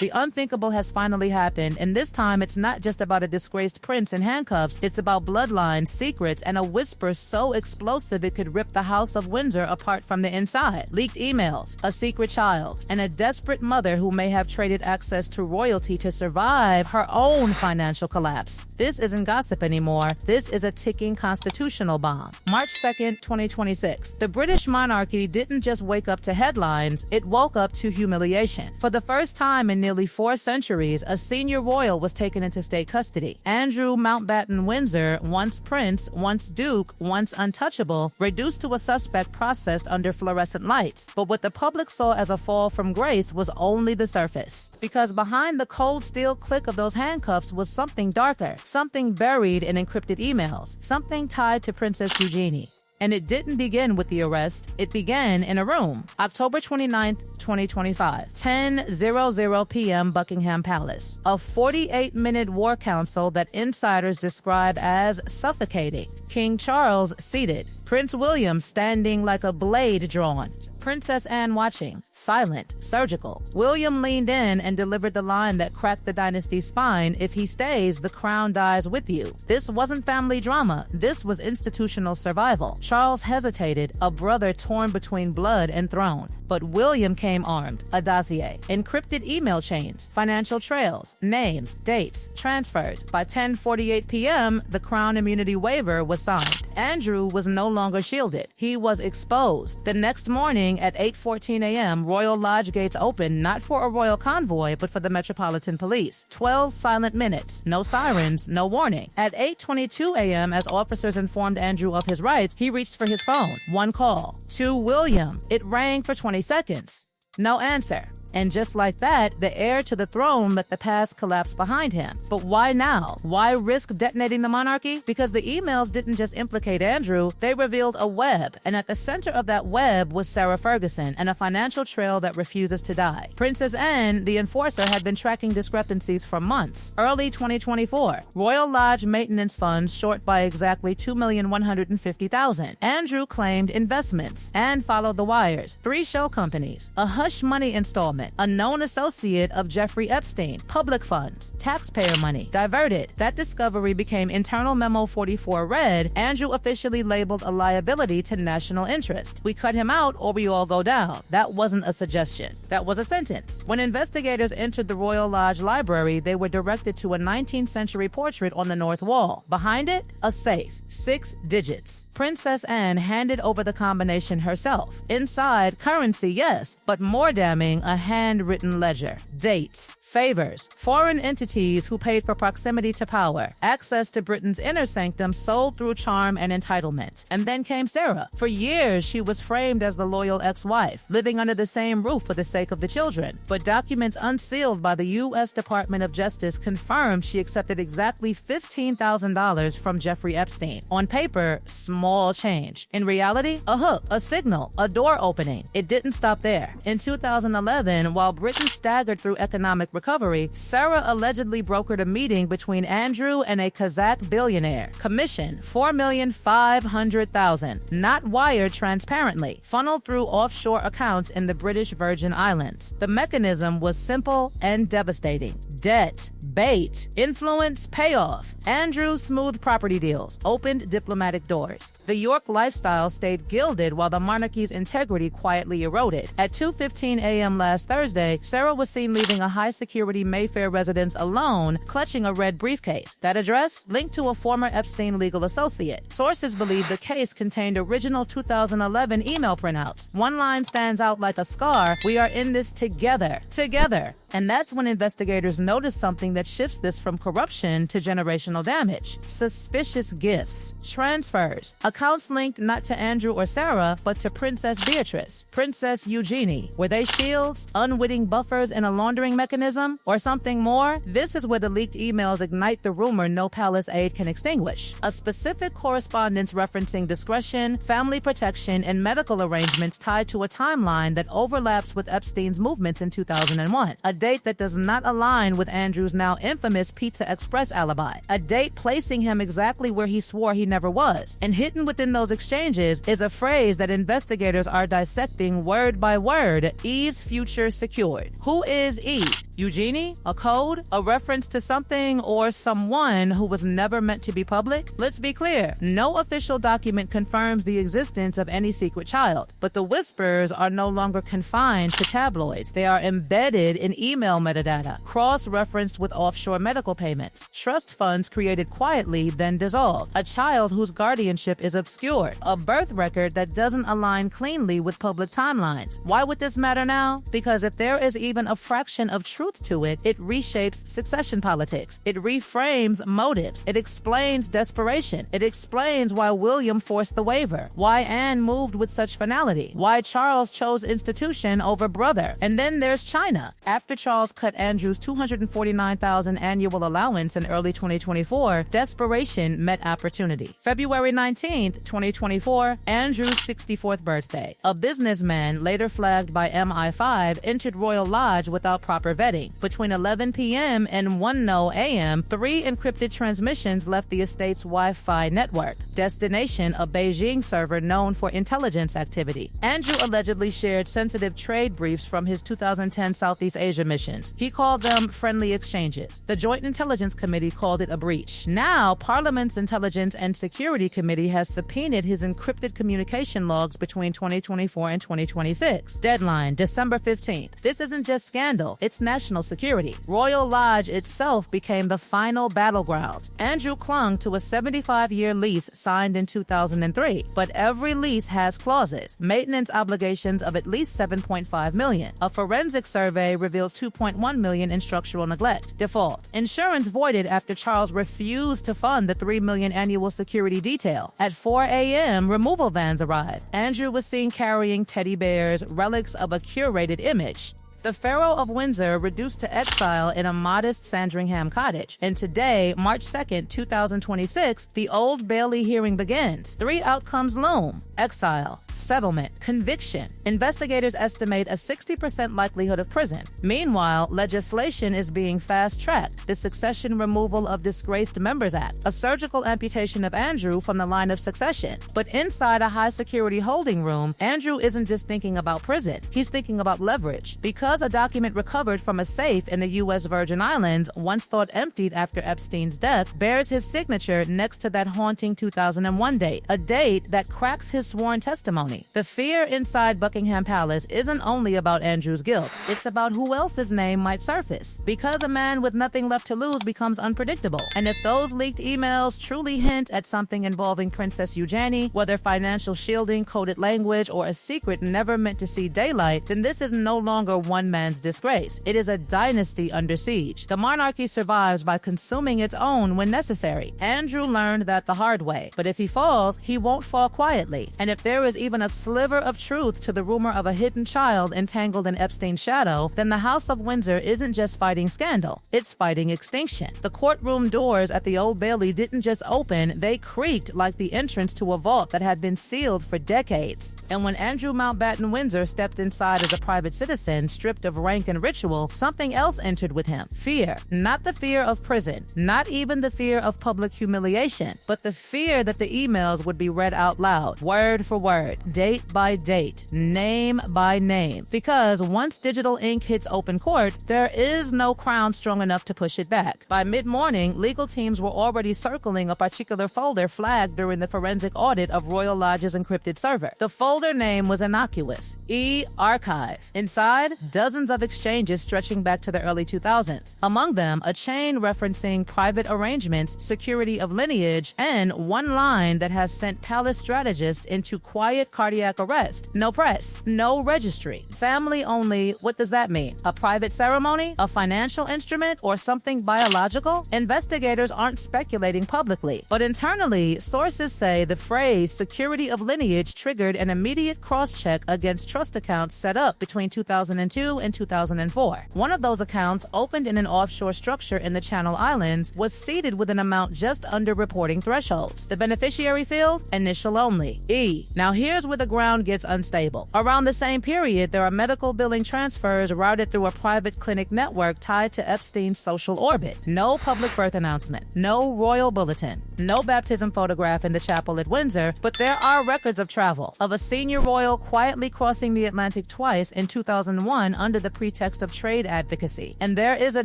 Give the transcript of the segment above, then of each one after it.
The unthinkable has finally happened, and this time it's not just about a disgraced prince in handcuffs, it's about bloodlines, secrets, and a whisper so explosive it could rip the House of Windsor apart from the inside. Leaked emails, a secret child, and a desperate mother who may have traded access to royalty to survive her own financial collapse. This isn't gossip anymore. This is a ticking constitutional bomb. March 2nd, 2026. The British monarchy didn't just wake up to headlines, it woke up to humiliation. For the first time in nearly 4 centuries, a senior royal was taken into state custody. Andrew Mountbatten Windsor, once prince, once duke, once untouchable, reduced to a suspect processed under fluorescent lights. But what the public saw as a fall from grace was only the surface. Because behind the cold steel click of those handcuffs was something darker, something buried in encrypted emails, something tied to Princess Eugenie. And it didn't begin with the arrest, it began in a room. October 29th, 2025, 10:00 p.m. Buckingham Palace. A 48-minute war council that insiders describe as suffocating. King Charles seated, Prince William standing like a blade drawn. Princess Anne watching, silent, surgical. William leaned in and delivered the line that cracked the dynasty's spine: if he stays, the crown dies with you. This wasn't family drama, this was institutional survival. Charles hesitated, a brother torn between blood and throne. But William came armed, a dossier, encrypted email chains, financial trails, names, dates, transfers. By 10:48 p.m., the crown immunity waiver was signed. Andrew was no longer shielded. He was exposed. The next morning at 8:14 a.m., Royal Lodge gates opened not for a royal convoy, but for the Metropolitan Police. 12 silent minutes, no sirens, no warning. At 8:22 a.m., as officers informed Andrew of his rights, he reached for his phone. One call. To William. It rang for 20 seconds. No answer. And just like that, the heir to the throne let the past collapse behind him. But why now? Why risk detonating the monarchy? Because the emails didn't just implicate Andrew, they revealed a web. And at the center of that web was Sarah Ferguson and a financial trail that refuses to die. Princess Anne, the enforcer, had been tracking discrepancies for months. Early 2024, Royal Lodge maintenance funds short by exactly $2,150,000. Andrew claimed investments and followed the wires. 3 show companies, a hush money installment, a known associate of Jeffrey Epstein, public funds, taxpayer money, diverted. That discovery became Internal Memo 44 read, Andrew officially labeled a liability to national interest. We cut him out or we all go down. That wasn't a suggestion. That was a sentence. When investigators entered the Royal Lodge library, they were directed to a 19th century portrait on the north wall. Behind it, a safe, 6 digits. Princess Anne handed over the combination herself. Inside, currency, yes, but more damning, a handwritten ledger. Dates, favors, foreign entities who paid for proximity to power, access to Britain's inner sanctum sold through charm and entitlement. And then came Sarah. For years, she was framed as the loyal ex-wife, living under the same roof for the sake of the children. But documents unsealed by the U.S. Department of Justice confirmed she accepted exactly $15,000 from Jeffrey Epstein. On paper, small change. In reality, a hook, a signal, a door opening. It didn't stop there. In 2011, while Britain staggered through economic recovery, Sarah allegedly brokered a meeting between Andrew and a Kazakh billionaire. Commission, $4,500,000. Not wired transparently. Funneled through offshore accounts in the British Virgin Islands. The mechanism was simple and devastating. Debt, bait, influence, payoff. Andrew's smooth property deals opened diplomatic doors. The York lifestyle stayed gilded while the monarchy's integrity quietly eroded. At 2:15 a.m. last Thursday, Sarah was seen leaving a high-security Mayfair residence alone, clutching a red briefcase. That address? Linked to a former Epstein legal associate. Sources believe the case contained original 2011 email printouts. One line stands out like a scar: "We are in this together. Together." And that's when investigators noticed something that shifts this from corruption to generational damage. Suspicious gifts, transfers, accounts linked not to Andrew or Sarah, but to Princess Beatrice, Princess Eugenie. Were they shields, unwitting buffers in a laundering mechanism, or something more? This is where the leaked emails ignite the rumor no palace aid can extinguish. A specific correspondence referencing discretion, family protection, and medical arrangements tied to a timeline that overlaps with Epstein's movements in 2001. A date that does not align with Andrew's now infamous Pizza Express alibi. A date placing him exactly where he swore he never was. And hidden within those exchanges is a phrase that investigators are dissecting word by word: E's future secured. Who is E? Eugenie? A code? A reference to something or someone who was never meant to be public? Let's be clear, no official document confirms the existence of any secret child, but the whispers are no longer confined to tabloids. They are embedded in email metadata, cross-referenced with offshore medical payments, trust funds created quietly then dissolved, a child whose guardianship is obscured, a birth record that doesn't align cleanly with public timelines. Why would this matter now? Because if there is even a fraction of truth to it, it reshapes succession politics. It reframes motives. It explains desperation. It explains why William forced the waiver, why Anne moved with such finality, why Charles chose institution over brother. And then there's China. After Charles cut Andrew's $249,000 annual allowance in early 2024, desperation met opportunity. February 19th, 2024, Andrew's 64th birthday. A businessman, later flagged by MI5, entered Royal Lodge without proper vetting. Between 11 p.m. and 1:00 a.m., 3 encrypted transmissions left the estate's Wi-Fi network. Destination, a Beijing server known for intelligence activity. Andrew allegedly shared sensitive trade briefs from his 2010 Southeast Asia missions. He called them friendly exchanges. The Joint Intelligence Committee called it a breach. Now, Parliament's Intelligence and Security Committee has subpoenaed his encrypted communication logs between 2024 and 2026. Deadline, December 15th. This isn't just scandal, it's national security. Royal Lodge itself became the final battleground. Andrew clung to a 75-year lease signed in 2003, but every lease has clauses, maintenance obligations of at least $7.5 million. A forensic survey revealed $2.1 million in structural neglect. Default. Insurance voided after Charles refused to fund the $3 million annual security detail. At 4 a.m., removal vans arrived. Andrew was seen carrying teddy bears, relics of a curated image. The Pharaoh of Windsor reduced to exile in a modest Sandringham cottage. And today, March 2nd, 2026, the Old Bailey hearing begins. 3 outcomes loom: exile, settlement, conviction. Investigators estimate a 60% likelihood of prison. Meanwhile, legislation is being fast-tracked. The Succession Removal of Disgraced Members Act, a surgical amputation of Andrew from the line of succession. But inside a high-security holding room, Andrew isn't just thinking about prison. He's thinking about leverage. Because a document recovered from a safe in the U.S. Virgin Islands, once thought emptied after Epstein's death, bears his signature next to that haunting 2001 date, a date that cracks his sworn testimony. The fear inside Buckingham Palace isn't only about Andrew's guilt, it's about who else's name might surface. Because a man with nothing left to lose becomes unpredictable. And if those leaked emails truly hint at something involving Princess Eugenie, whether financial shielding, coded language, or a secret never meant to see daylight, then this is no longer one man's disgrace. It is a dynasty under siege. The monarchy survives by consuming its own when necessary. Andrew learned that the hard way. But if he falls, he won't fall quietly. And if there is even a sliver of truth to the rumor of a hidden child entangled in Epstein's shadow, then the House of Windsor isn't just fighting scandal, it's fighting extinction. The courtroom doors at the Old Bailey didn't just open, they creaked like the entrance to a vault that had been sealed for decades. And when Andrew Mountbatten Windsor stepped inside as a private citizen, stripped of rank and ritual, something else entered with him. Fear. Not the fear of prison, not even the fear of public humiliation, but the fear that the emails would be read out loud, word for word, date by date, name by name. Because once digital ink hits open court, there is no crown strong enough to push it back. By mid-morning, legal teams were already circling a particular folder flagged during the forensic audit of Royal Lodge's encrypted server. The folder name was innocuous: E-Archive. Inside, dozens of exchanges stretching back to the early 2000s. Among them, a chain referencing private arrangements, security of lineage, and one line that has sent palace strategists into quiet cardiac arrest. No press, no registry. Family only. What does that mean? A private ceremony? A financial instrument? Or something biological? Investigators aren't speculating publicly, but internally, sources say the phrase security of lineage triggered an immediate cross-check against trust accounts set up between 2002 and 2004. One of those accounts, opened in an offshore structure in the Channel Islands, was seeded with an amount just under reporting thresholds. The beneficiary field? Initial only. E. Now here's where the ground gets unstable. Around the same period, there are medical billing transfers routed through a private clinic network tied to Epstein's social orbit. No public birth announcement. No royal bulletin. No baptism photograph in the chapel at Windsor, but there are records of travel, of a senior royal quietly crossing the Atlantic twice in 2001 online under the pretext of trade advocacy. And there is a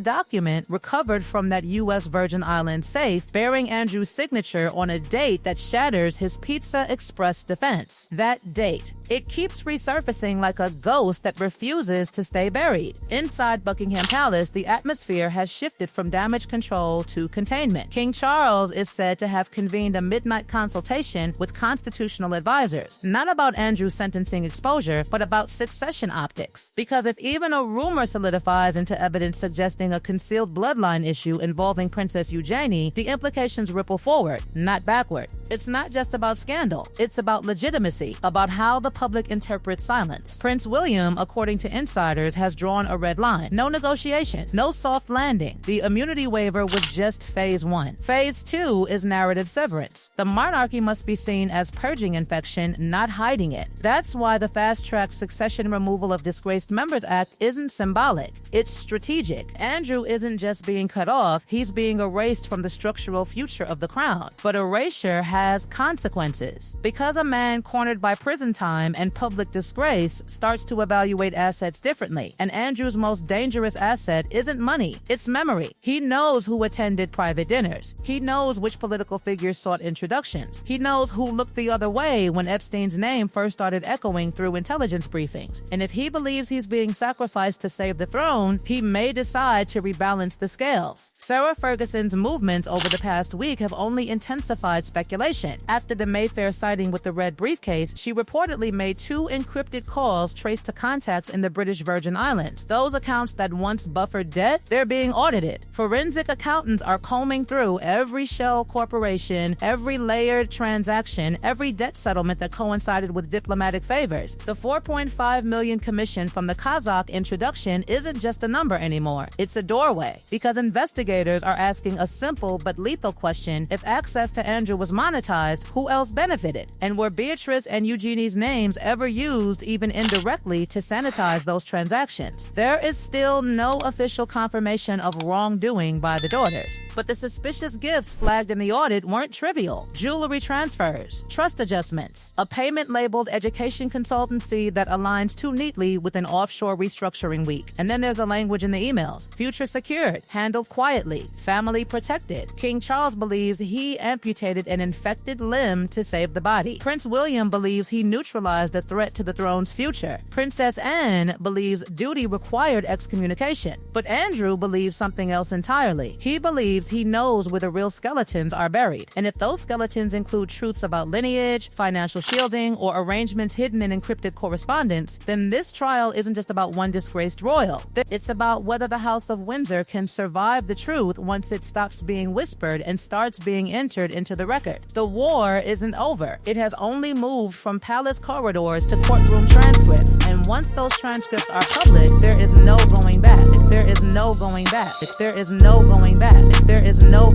document recovered from that U.S. Virgin Islands safe bearing Andrew's signature on a date that shatters his Pizza Express defense. That date. It keeps resurfacing like a ghost that refuses to stay buried. Inside Buckingham Palace, the atmosphere has shifted from damage control to containment. King Charles is said to have convened a midnight consultation with constitutional advisors, not about Andrew's sentencing exposure, but about succession optics. Because if even a rumor solidifies into evidence suggesting a concealed bloodline issue involving Princess Eugenie, the implications ripple forward, not backward. It's not just about scandal. It's about legitimacy, about how the public interprets silence. Prince William, according to insiders, has drawn a red line. No negotiation, no soft landing. The immunity waiver was just phase 1. Phase 2 is narrative severance. The monarchy must be seen as purging infection, not hiding it. That's why the fast-track Succession Removal of Disgraced Members Act isn't symbolic. It's strategic. Andrew isn't just being cut off, he's being erased from the structural future of the crown. But erasure has consequences. Because a man cornered by prison time and public disgrace starts to evaluate assets differently, and Andrew's most dangerous asset isn't money, it's memory. He knows who attended private dinners. He knows which political figures sought introductions. He knows who looked the other way when Epstein's name first started echoing through intelligence briefings. And if he believes he's being sacrificed to save the throne, he may decide to rebalance the scales. Sarah Ferguson's movements over the past week have only intensified speculation. After the Mayfair sighting with the red briefcase, she reportedly made 2 encrypted calls traced to contacts in the British Virgin Islands. Those accounts that once buffered debt, they're being audited. Forensic accountants are combing through every shell corporation, every layered transaction, every debt settlement that coincided with diplomatic favors. The $4.5 million commission from the Kazakh introduction isn't just a number anymore. It's a doorway. Because investigators are asking a simple but lethal question: if access to Andrew was monetized, who else benefited? And were Beatrice and Eugenie's names ever used, even indirectly, to sanitize those transactions? There is still no official confirmation of wrongdoing by the daughters. But the suspicious gifts flagged in the audit weren't trivial. Jewelry transfers, trust adjustments, a payment labeled education consultancy that aligns too neatly with an offshore restructuring week. And then there's the language in the emails: future secured, handled quietly, family protected. King Charles believes he amputated an infected limb to save the body. Prince William believes he neutralized a threat to the throne's future. Princess Anne believes duty required excommunication. But Andrew believes something else entirely. He believes he knows where the real skeletons are buried. And if those skeletons include truths about lineage, financial shielding, or arrangements hidden in encrypted correspondence, then this trial isn't just about one disgraced royal. It's about whether the House of Windsor can survive the truth once it stops being whispered and starts being entered into the record. The war isn't over. It has only moved from palace corridors to courtroom transcripts. And once those transcripts are public, there is no going back. There is no going back. There is no going back. There is no